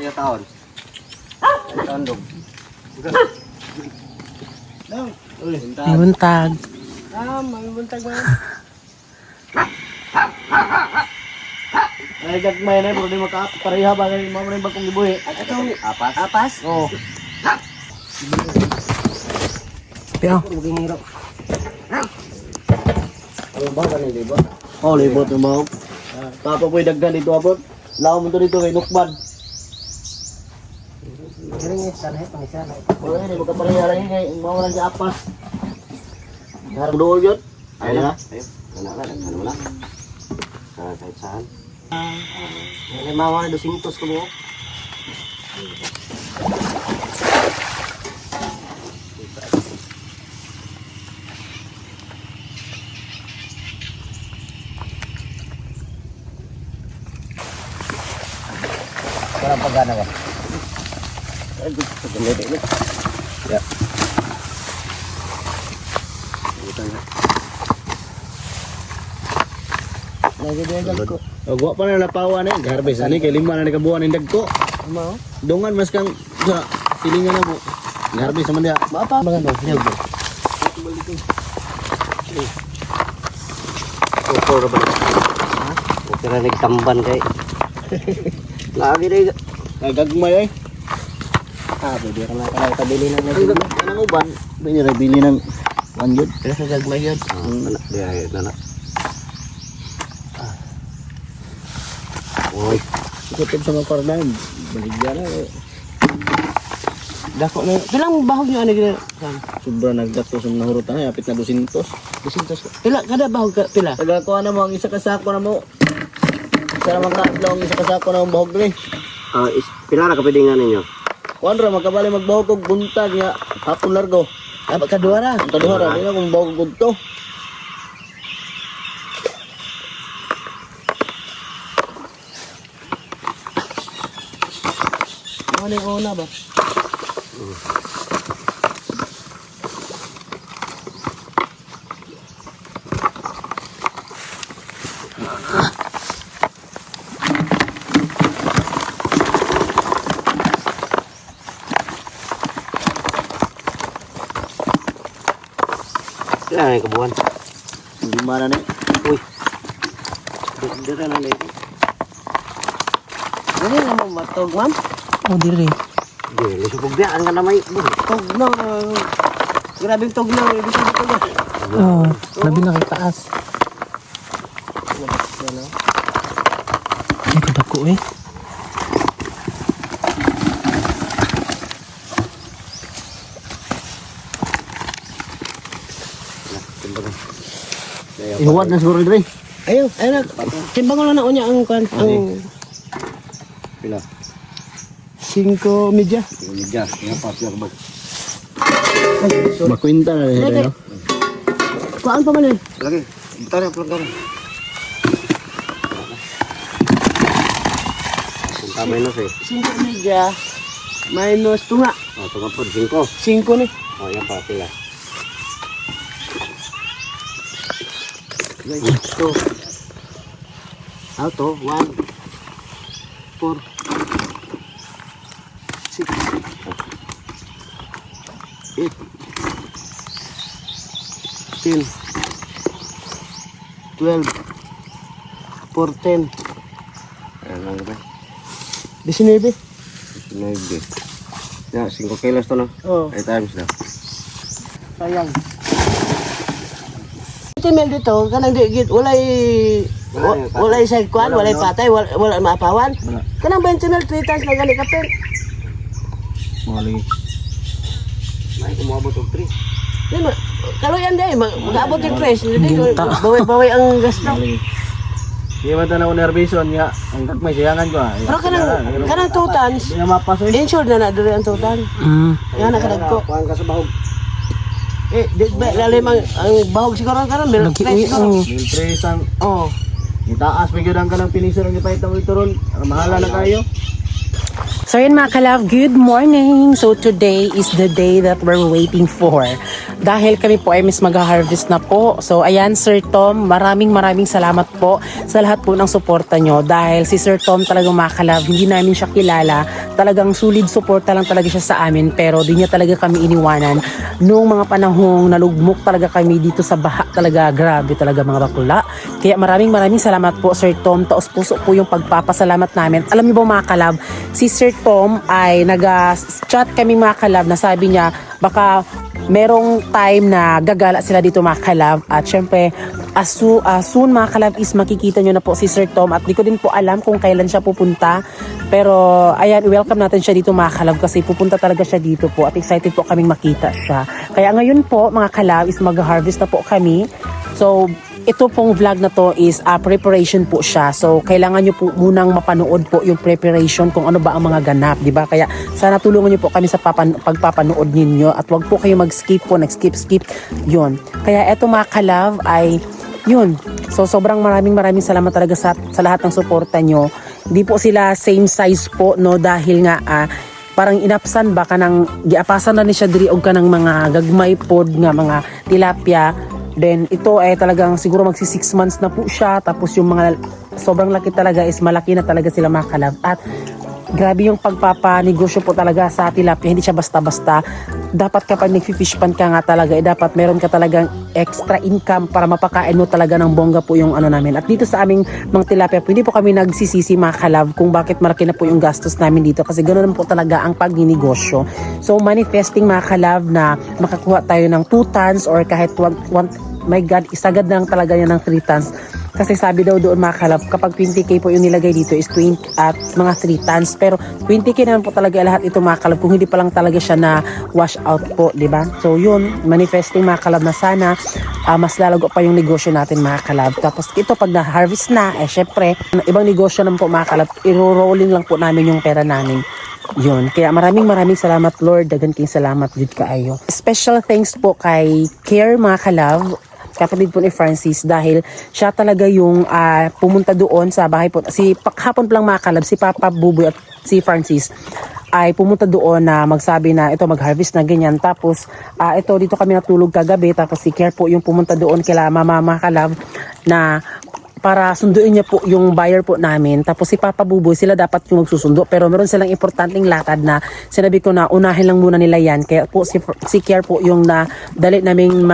Kaya taon. Taon dog. May buntag. May buntag man. Ay gagmay na bro di makapareha ba kay mo rin bagong gibuhi. Ito, apas. Apas? Oo. Piyo. Ano ba ka ni ba? Oh, libot mo mo. Papa po'y daggan dito abot. Lao mo to dito kay Nukbad. Galing sana pang isa. Oh, ini makapareha rin kay mo lang si Apas. Harap doon yun. Ayun na. Ayun. Ano na? Kahit saan. May mga 200 ko mo. Parang pagana ka. Ay, gusto ko nito. Ya. Gwa pa na napawa na yun. Garbes, ani kay lima na nikabuhan ng dagko. Dungan mas kang sa silingan na mo. Garbes naman dia. Mapa mga no, niyog. Kupor ba? Ha? Okay na nagtamban kay. Lagi rin. Gagmay ay. Pwede ka na kaya kabili ng naging. Anong uban? Pwede rin bili ng wanjud. Pero sa gagmay yun. Diyan na. Uy. Ikutip sa mga karnan. Baligyan na. Dako na. Pilang bahog nyo ano gina? Sobra nagdato sa mga hurutan. Apit na 200. 200. Pila kada bahog ka pila? Tagakuha na mo ang isa kasako na mo. Isa naman ka ang isa kasako na mong bahog rin. Pila na kapwede nga ninyo? Kuandra, magkabali magbahog kong buntag nga. Hapon largo. Kadua ra. Ang kaduhara. Hindi na kung bahog kong to. Ano yung una ba? Kailangan yung kabuhan. Hindi mana na Uy. Dito na dito. Ano na mo matog, ma'am? O dire. Di, lusupog biya. Ang kanamay. Tog na. Grabing tog na. Ibig sabihin tog na. Oh, labi na kay taas. Ay, kadako eh. Ihuwad na siguro rin. Ayun, ayun. Timbang ko lang na unya ang kan. Ang Pila? 5 media. Uliga. Nga pa siya kabag. Makwinta na rin. Lagi. Kuan pa man eh. Lagi. Tara, pelanggaran. Punta minus eh. 5 media. Minus tunga. Oh, tunga po, 5. 5 ni. Oh, yan pa, pila. Ito. Auto, 1, 4, 6, 8, 10, 12, 14, Ayan lang ba? 19. 19. Ya, 5 kilos to no? Oh, 8 times na. sayang. Timel dito, kanang digit, walay side kuan, walay patay, wala maapawan. Wala. Kanang 20 mil 3 times na gani kapil. Mali. May kumabot og 3. Di ma, kaluyan day, mag-abot yung tres. Hindi, Ginta. baway ang gasto. Mali. Di man tanaw nervison nga ang takmay siyangan ko. Pero kanang 2 tons, Di nga mapas eh. insured na diri ang 2 tons. Yan nakadagko. Kuan ka sa bahog. Di ba lalim ang bahog siguro karon meron Lagi tres siguro. Mil tres ang Oh. itaas magyud ang kanang pinisir ang ipahita mo ito ron. Mahala na kayo. So yun mga kalab, good morning! So today is the day that we're waiting for. dahil kami po ay mag-harvest na po. So ayan Sir Tom, maraming salamat po sa lahat po ng suporta nyo. Dahil si Sir Tom talagang mga kalab, hindi namin siya kilala. Talagang solid suporta lang talaga siya sa amin, pero di niya talaga kami iniwanan. Noong mga panahong nalugmok talaga kami dito sa baha talaga, grabe talaga mga bakula. Kaya maraming salamat po Sir Tom. Taos puso po yung pagpapasalamat namin. Alam niyo ba mga kalab, si Sir Tom ay nag-chat kami mga kalab na sabi niya baka merong time na gagala sila dito mga kalab. At syempre soon mga kalab is makikita nyo na po si Sir Tom. At di ko din po alam kung kailan siya pupunta, pero ayan, welcome natin siya dito mga kalab kasi pupunta talaga siya dito po. At excited po kaming makita siya. Kaya ngayon po mga kalab is mag-harvest na po kami. So ito pong vlog na to is preparation po siya. So kailangan nyo po munang mapanood po yung preparation kung ano ba ang mga ganap, di ba? Kaya sana tulungan nyo po kami sa pagpapanood ninyo at wag po kayo mag-skip po, nag-skip yun. Kaya eto mga kalab ay yun. So sobrang maraming salamat talaga sa lahat ng suporta nyo. Hindi po sila same size po, no, dahil nga parang inapsan ba ka ng giapasan na ni siya diri og kanang mga gagmay pod nga mga tilapia. Then ito ay talagang siguro magsi 6 months na po siya. Tapos yung mga sobrang laki talaga is malaki na talaga sila mga kalab. At grabe yung pagpapanegosyo po talaga sa tilapia. Hindi siya basta-basta. Dapat kapag nag-fish pan ka nga talaga, dapat meron ka talagang extra income para mapakain mo talaga ng bongga po yung ano namin. At dito sa aming mga tilapia po, hindi po kami nagsisisi mga kalab kung bakit malaki na po yung gastos namin dito. Kasi ganoon po talaga ang pagninegosyo. So manifesting mga kalab na makakuha tayo ng 2 tons or kahit my God, isagad lang talaga yan ng 3 tons. Kasi sabi daw doon mga kalab, kapag 20k po yung nilagay dito is 20 at mga 3 tons. Pero 20k naman po talaga lahat ito mga kalab kung hindi pa lang talaga siya na wash out po, di ba? So yun, manifesting mga kalab na sana mas lalago pa yung negosyo natin mga kalab. Tapos ito pag na-harvest na, syempre, ibang negosyo naman po mga kalab, i-rolling lang po namin yung pera namin. Yun. Kaya maraming salamat Lord. Dagan kayong salamat jud kaayo. Special thanks po kay Care mga kalab, kapatid po ni Francis, dahil siya talaga yung pumunta doon sa bahay po. Hapon pa lang mga kalab, si Papa Buboy at si Francis ay pumunta doon na magsabi na ito mag-harvest na ganyan. Tapos ito dito kami natulog kagabi. Tapos si Care po yung pumunta doon kila Mama Kalab na para sunduin niya po yung buyer po namin. Tapos si Papa Buboy, sila dapat yung magsusundo. Pero meron silang importanteng lakad na sinabi ko na unahin lang muna nila yan. Kaya po si Care po yung dali naming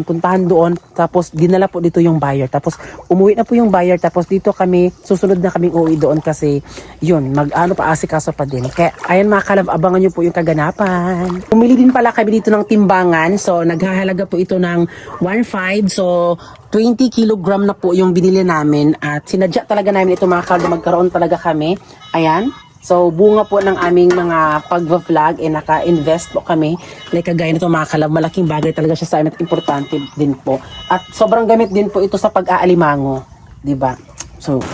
puntahan doon. Tapos dinala po dito yung buyer. Tapos umuwi na po yung buyer. Tapos dito kami, susunod na kaming uwi doon kasi yun, paasikaso pa din. Kaya ayan mga kalab, abangan nyo po yung kaganapan. Pumili din pala kami dito ng timbangan. So naghahalaga po ito ng 1.5. So 20 kilogram na po yung binili namin at sinadya talaga namin ito mga kalab, magkaroon talaga kami. Ayan. So bunga po ng aming mga pag-vlog naka-invest po kami. Like kagaya nito mga kalab, malaking bagay talaga siya sa amin at importante din po. At sobrang gamit din po ito sa pag-aalimango, 'di ba? So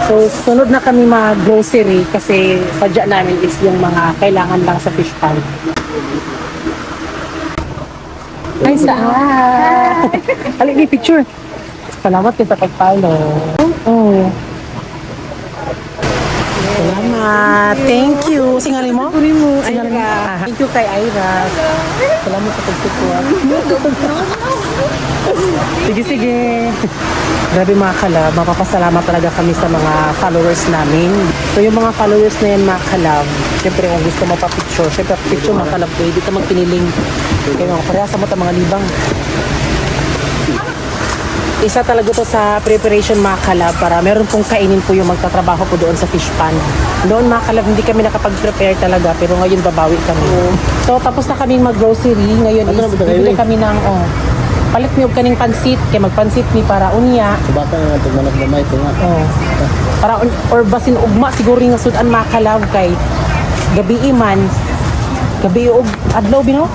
So, sunod na kami mag-grocery kasi sadya namin is yung mga kailangan lang sa fish pan. Hi, saan? Halik ni picture. Salamat kayo sa pag-follow. Oh. Salamat. Thank you. Singali mo? Singali mo. Thank you kay Ira. Salamat sa pag-support. Sige. Grabe mga kalab, mapapasalamat talaga kami sa mga followers namin. So yung mga followers na yan mga kalab, syempre kung gusto mo pa-picture, syempre picture mga kalab, pwede ka magpiniling. Kaya parehas mo mga libang. Isa talaga to sa preparation mga kalab para meron pong kainin po yung magtatrabaho po doon sa fish pan. Doon mga kalab, hindi kami nakapag-prepare talaga pero ngayon babawi kami. So tapos na kaming mag-grocery, ngayon is bibili kami ng palit niyo kaning pansit kay magpansit ni para unya. Sa bata nga ito, manak gamay ito nga. Para or basin ugma siguro nga sudan mga kalab kay gabi man. Gabi ug adlaw bino.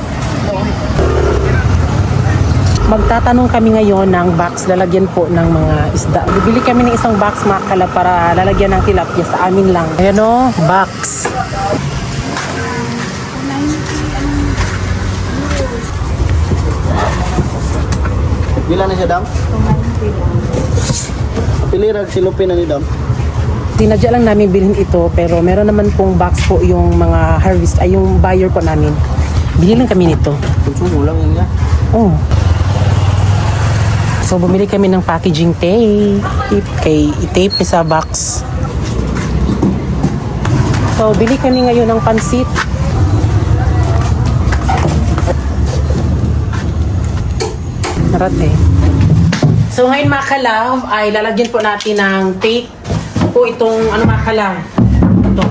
Magtatanong kami ngayon ng box lalagyan po ng mga isda. Bibili kami ng isang box mga kalab para lalagyan ng tilapia sa amin lang. Ayan o, box. Pila na siya, Dam? Pilirag silupin na ni Dam. Tinadya lang namin bilhin ito pero meron naman pong box po yung mga harvest ay yung buyer po namin. Bili lang kami nito. Konsumo lang yun nga. Oh. So bumili kami ng packaging tape. Kay i-tape sa box. So bili kami ngayon ng pansit. Narat eh. So ngayon mga kalab ay lalagyan po natin ng tape po itong ano mga kalab. Ito.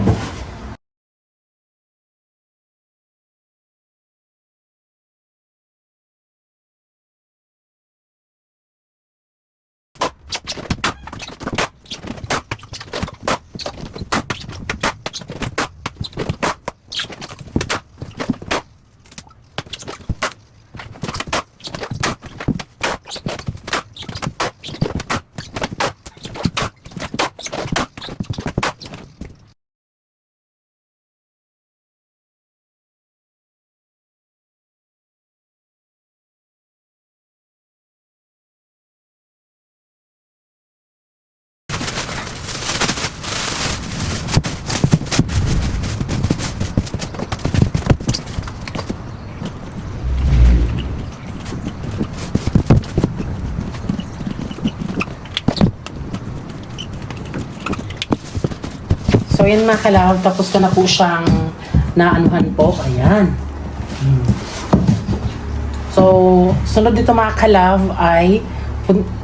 So yan mga kalab, tapos ko na po siyang naanuhan po. Ayan. So, sunod dito mga kalab ay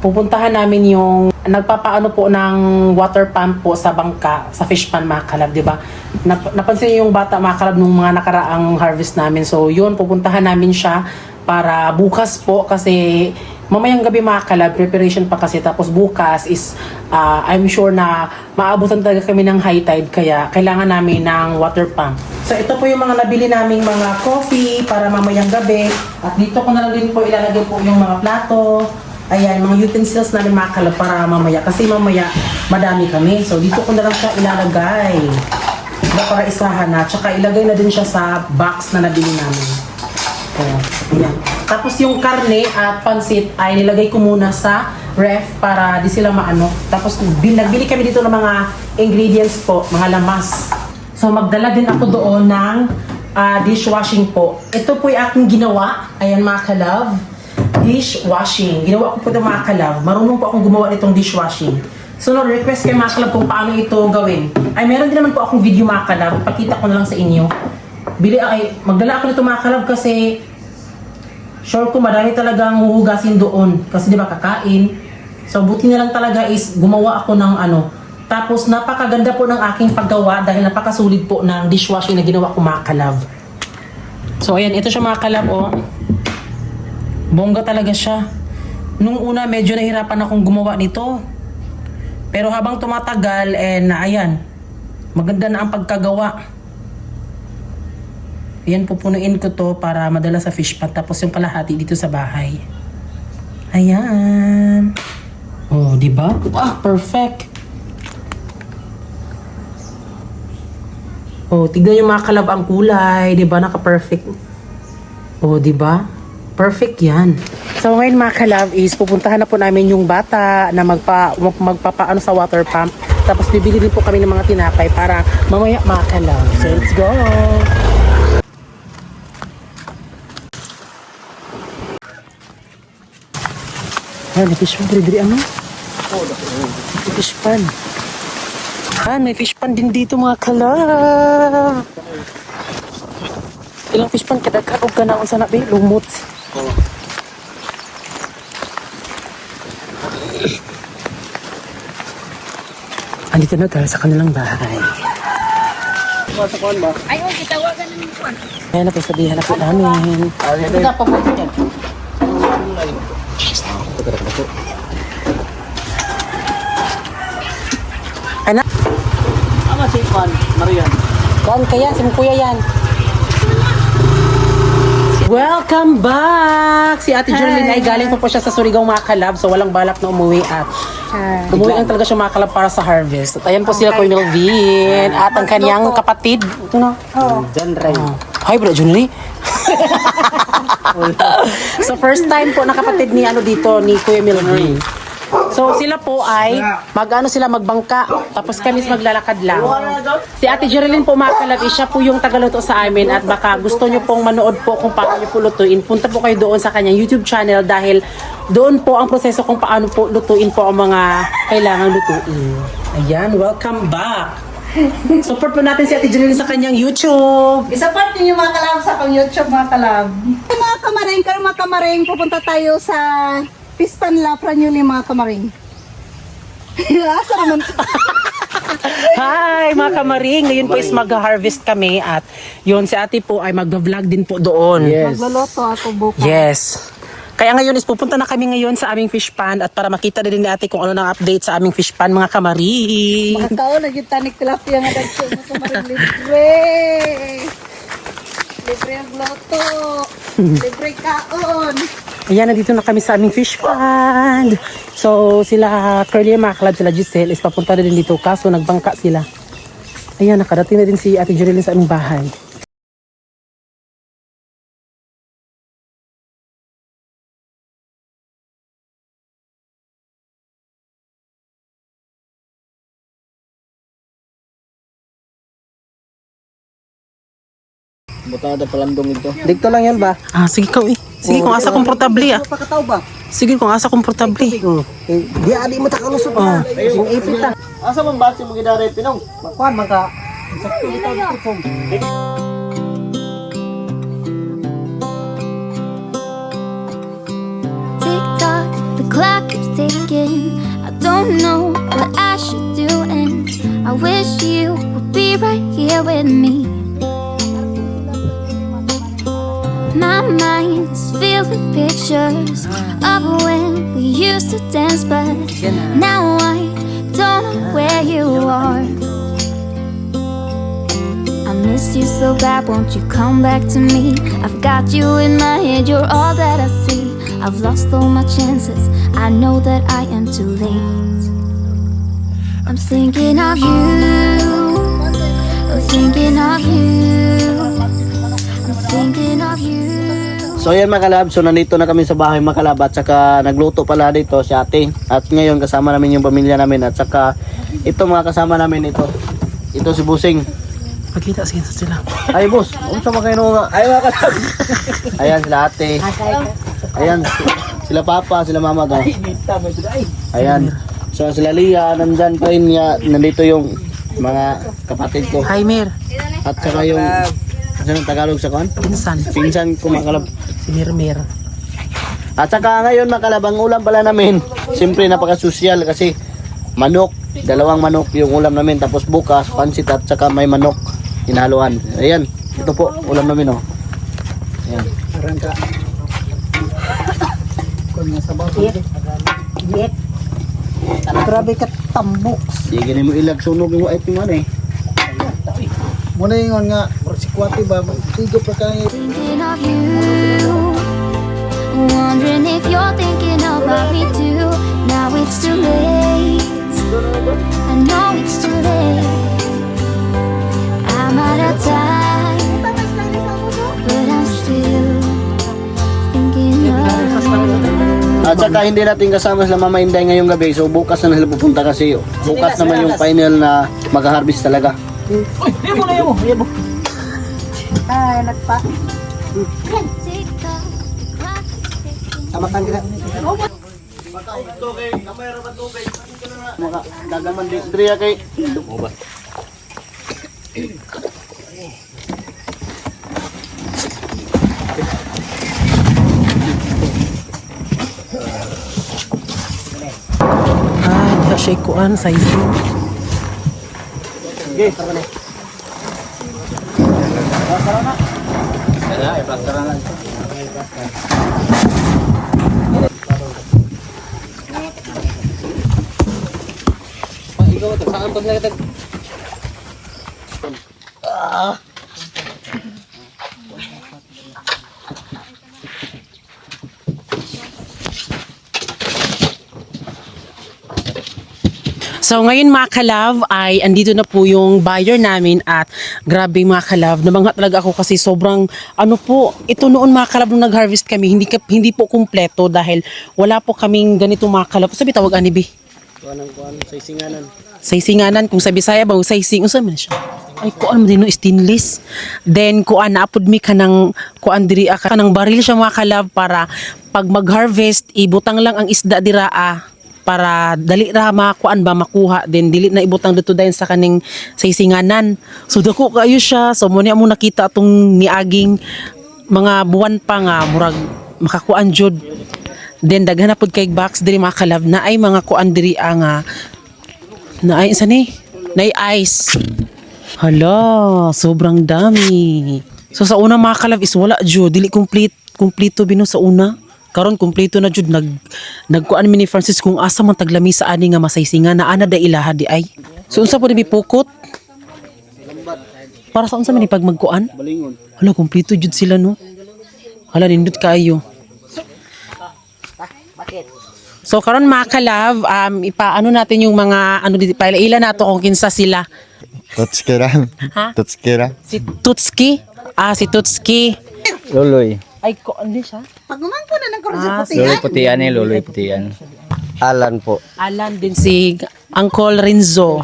pupuntahan namin yung nagpapaano po ng water pump po sa bangka, sa fish pond mga kalab, di ba? Napansin niyo yung bata mga kalab nung mga nakaraang harvest namin. So yun, pupuntahan namin siya para bukas po kasi mamayang gabi mga kalab, preparation pa kasi. Tapos bukas is, I'm sure na maabutan talaga kami ng high tide kaya kailangan namin ng water pump. So ito po yung mga nabili naming mga coffee para mamayang gabi. At dito ko na lang din po ilalagay po yung mga plato. Ayan, mga utensils namin mga kalab para mamaya. Kasi mamaya madami kami. So dito ko na lang siya ilalagay. Diba, para isahan na. Tsaka ilagay na din siya sa box na nabili namin. Ayan. Tapos yung karne at pansit ay nilagay ko muna sa ref para di sila maano. Tapos nagbili kami dito ng mga ingredients po, mga lamas. So magdala din ako doon ng dishwashing po. Ito po yung aking ginawa. Ayan mga kalab. Dishwashing. Ginawa ko po ito mga kalab. Marunong po akong gumawa nitong dishwashing. So request kay mga kalab kung paano ito gawin. Ay meron din naman po akong video mga kalab. Pakita ko na lang sa inyo. Magdala ako nito mga kalab kasi sure ko madami talagang huhugasin doon. Kasi di ba kakain. So buti na lang talaga is gumawa ako ng ano. Tapos napakaganda po ng aking paggawa dahil napakasulit po ng dishwashing na ginawa ko mga kalab. So ayan, ito siya mga kalab oh. Bongga talaga siya. Nung una medyo nahirapan akong gumawa nito. Pero habang tumatagal ayan, maganda na ang pagkagawa. Ayan, pupunuin ko to para madala sa fish pond. Tapos yung kalahati dito sa bahay. Ayan. Oh, di ba? Perfect. Oh, tignan yung mga kalab ang kulay, di ba? Naka-perfect. Oh, di ba? Perfect yan. So ngayon mga kalab is pupuntahan na po namin yung bata na magpapaano sa water pump. Tapos bibili din po kami ng mga tinapay para mamaya mga kalab. So let's go! May fish pan diri ano? May fish pan. May fish pan din dito mga kalab. Ilang fish pan kada kaog ka na unsa na be lumot. Andito na tayo sa kanilang bahay. Ay, oh, kitawagan ng kuwan. Ayan na po, sabihan na po namin. Ito na po po dyan. Anak, Ama si Juan, Marian. kuan kaya, si kuya yan. Welcome back! Si Ate Jerlyn ay galing po siya sa Surigao mga kalab, so walang balak na umuwi at umuwi lang talaga siya mga kalab para sa harvest. At ayan po sila Kuya Melvin at ang kanyang kapatid. Ito na. John Ray. Hi, bro, Junri. So first time po na kapatid ni dito ni Kuya Milgreen. So sila po ay magbangka tapos kami maglalakad lang. Si Ate Jerilyn po makakalab, siya po yung tagaluto sa amin at baka gusto nyo pong manood po kung paano nyo po lutuin. Punta po kayo doon sa kanyang YouTube channel dahil doon po ang proseso kung paano po lutuin po ang mga kailangan lutuin. Ayan, welcome back. Support po natin si Ate Jerilyn sa kanyang YouTube. Isa-part niyo mga kalab sa pang YouTube mga kalab. Mga kamaring, pupunta tayo sa Pispan La Pranyuli mga kamaring. Asa naman? Hi mga kamaring, ngayon po is mag-harvest kami at yun si ate po ay mag-vlog din po doon. Magluluto ako bukas. Yes. Kaya ngayon is pupunta na kami ngayon sa aming fish pond at para makita din ni ate kung ano nang update sa aming fish pond mga kamaring. Makakao, nagitanik tilapia nga dagko mga kamaring libre. Libre ang loto. Libre kaon. Ayan, nandito na kami sa aming fish pond. So sila Curly Maclab, sila Giselle is papunta na din dito kaso nagbangka sila. Ayan, nakadating na din si Ate Jerilyn sa aming bahay. Buta ada palandong ito. Dito lang yan ba? Ah, sige ka Sige kung asa komportable ah. Pakataw ba? Sige kung asa komportable. Di adi mo takalusot na. Sing ipit ta. Asa man bakit mo gidare pinong? Kuan man ka. Sakto ito dito. Tick tock, the clock keeps ticking. I don't know what I should do, and I wish you would be right here with me. My mind is filled with pictures of when we used to dance, but now I don't know where you are. I miss you so bad, won't you come back to me? I've got you in my head, you're all that I see. I've lost all my chances, I know that I am too late. I'm thinking of you, I'm thinking of you, I'm thinking of you. So yan mga kalab, so nandito na kami sa bahay mga kalab at saka nagluto pala dito si ate. At ngayon kasama namin yung pamilya namin at saka ito mga kasama namin ito. Ito si Busing. Pagkita sila. Ay boss, unsa man kayo nga? Ay mga kalab. Ayan sila ate. Ayan sila papa, sila mama daw. Ayan. So sila Lia, nandyan pa rin niya. Nandito yung mga kapatid ko. Hi Mir, At saka yung saan ang Tagalog sa kan? pinsan. Pinsan ko mga kalab. Si Mir. At saka ngayon mga kalab, ang ulam pala namin, siyempre napaka-sosyal kasi manok, dalawang manok yung ulam namin. Tapos bukas, pansit at saka may manok, hinaluan. Ayan, ito po, ulam namin oh. Ayan. Arangka. Kun nga sa bato. Yet. Grabe ka tambok. Sige na mo ilag sunog yung white yung ano eh. Muna yung nga, sikwati ba? Tigo pa kayo. Thinking of you, wondering if you're thinking about me too. Now it's too late, I know it's too late. I'm out of time, but I'm still thinking of you. At saka hindi natin kasama sila Mama Inday ngayong gabi. So bukas na sila pupunta kasi bukas naman yung final na mag-harvest talaga. Ay, nagpa. Tick tock, the clock is ticking. Tamatan kita. Mga dagaman di Dria kay Ah, siya kuan sa iso. So ngayon mga kalove ay andito na po yung buyer namin at grabe mga kalove, nabangga talaga ako kasi sobrang ano po, ito noon mga kalove nung nag-harvest kami, hindi po kumpleto dahil wala po kaming ganito mga kalove. Sabi tawag ani bi? Sa isinganan, kung sa Bisaya ba, sa ising, unsa man siya? Ay, kuan mo din no, stainless. Then, kuan, naapod mi ka ng, kuan diri ka ng baril siya mga kalab para pag mag-harvest, ibutang lang ang isda dira para dali ra makuan ba makuha then dili na ibutang dito dayon sa kaning sa isinganan. So dako kayo siya. So mo nakita atong niaging mga buwan pa nga murag makakuan jud. Then daghan na pud kay box diri mga kalab na ay mga kuan diri nga na ay isa ni na ice. Hala, sobrang dami. So sa una mga kalab is wala jud, dili kompleto bino sa una. Karon kompleto na jud nagkuan mi ni Francis kung asa man taglami sa ani nga masaysingan na ana da ilaha di ay. So unsa pud mi pukot? Para sa unsa man ni pag magkuan? Balingon. Hala, kompleto jud sila no. Hala, nindot kaayo. So karon mga kalab, ipaano natin yung mga ano dito paila nato kung kinsa sila. Tutskira. Ha? Tutskira. Si Tutski. Si Tutski. Luloy. Ay, ko ano siya? Pagumangko na ng kurso puti. Luloy putian eh, luloy putian. Alan po. Alan din si Uncle Renzo.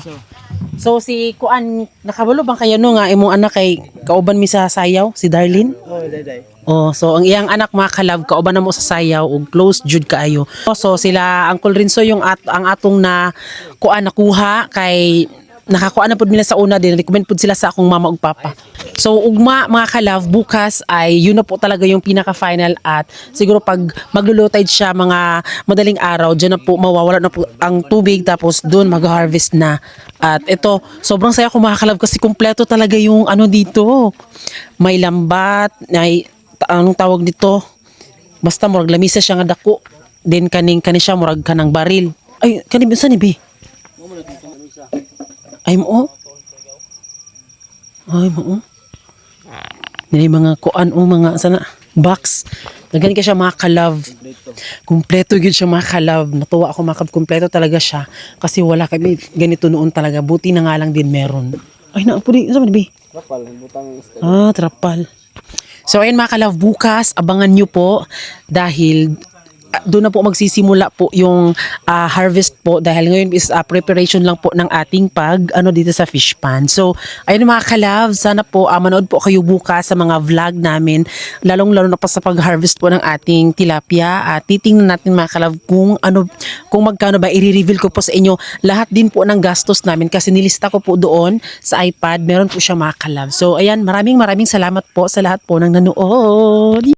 So si Kuan, nakabalo bang kayo no nga imong anak kay kauban mi sa sayaw, si Darlene? Oh, day. Oh, so ang iyang anak mga kalab kauban na mo sa sayaw ug close jud kaayo. So sila Uncle Renzo yung ang atong na kuan nakuha kay nakakuha na pud nila sa una din, recommend pud sila sa akong mama ug papa. So ugma mga kalove, bukas ay yun na po talaga yung pinaka-final at siguro pag maglulutide siya mga madaling araw, dyan na po mawawala na po ang tubig tapos doon mag-harvest na. At ito, sobrang saya ko mga kalove kasi kumpleto talaga yung ano dito. May lambat, may anong tawag dito? Basta murag lamisa siya nga dako. Then kani siya murag kanang baril. Ay, kani binsa ni Bi? Ay mo. Ay mo. May mga kuan o mga sana box. Nagani ka siya mga kalove. Kumpleto gyud siya mga kalove. Natuwa ako mga kumpleto talaga siya kasi wala kami ganito noon talaga. Buti na nga lang din meron. Ay na pudi, sa bi? Trapal, butang Trapal. So ayun mga kalove, bukas abangan nyo po dahil doon na po magsisimula po yung harvest po dahil ngayon is preparation lang po ng ating dito sa fish pond. So ayun mga kalove, sana po manood po kayo bukas sa mga vlog namin, lalong-lalo na po sa pag-harvest po ng ating tilapia. Titingnan natin mga kalove kung magkano ba, i-reveal ko po sa inyo lahat din po ng gastos namin kasi nilista ko po doon sa iPad, meron po siya mga kalove. So ayan, maraming salamat po sa lahat po ng nanood.